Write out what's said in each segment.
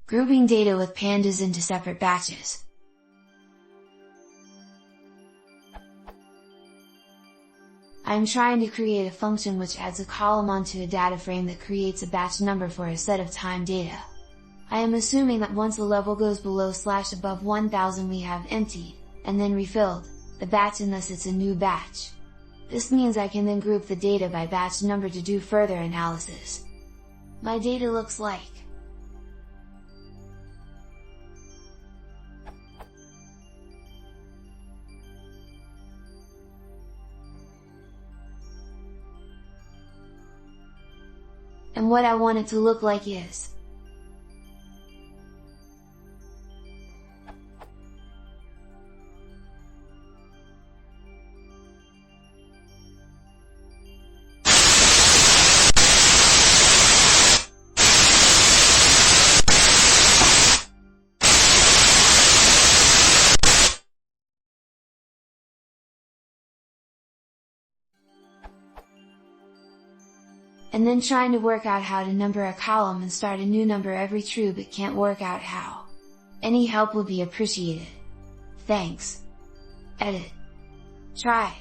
Grouping data with pandas into separate batches. I'm trying to create a function which adds a column onto a data frame that creates a batch number for a set of time data. I am assuming that once a level goes below / above 1000 we have emptied, and then refilled, the batch unless it's a new batch. This means I can then group the data by batch number to do further analysis. My data looks like and what I want it to look like is and then trying to work out how to number a column and start a new number every true but can't work out how. Any help would be appreciated. Thanks. Edit. Try.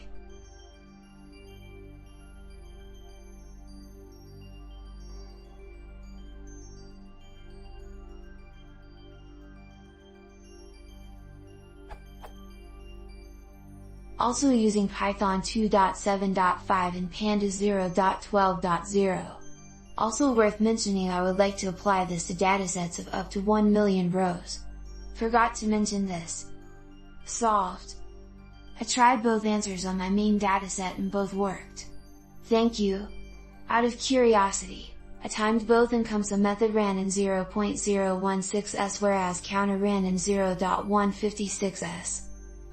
Also using Python 2.7.5 and pandas 0.12.0. Also worth mentioning, I would like to apply this to datasets of up to 1 million rows. Forgot to mention this. Solved. I tried both answers on my main dataset and both worked. Thank you. Out of curiosity, I timed both and CumSum method ran in 0.016s whereas counter ran in 0.156s.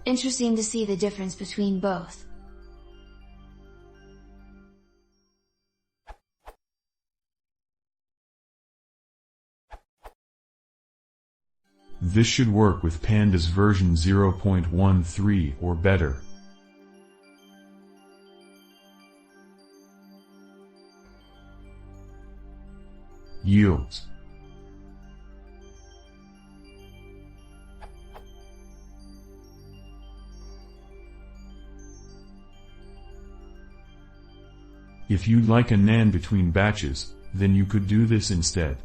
Interesting to see the difference between both. This should work with pandas version 0.13 or better. Yields. If you'd like a NAND between batches, then you could do this instead.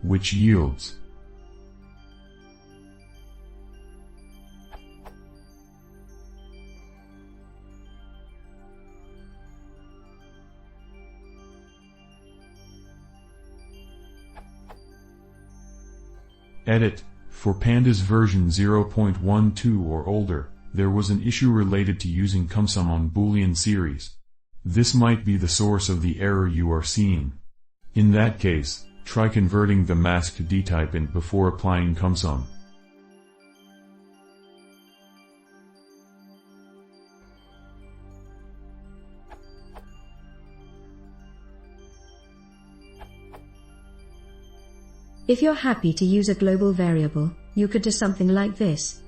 Which yields Edit. For pandas version 0.12 or older, there was an issue related to using CumSum on Boolean series. This might be the source of the error you are seeing. In that case, try converting the mask to dtype int before applying CumSum. If you're happy to use a global variable, you could do something like this.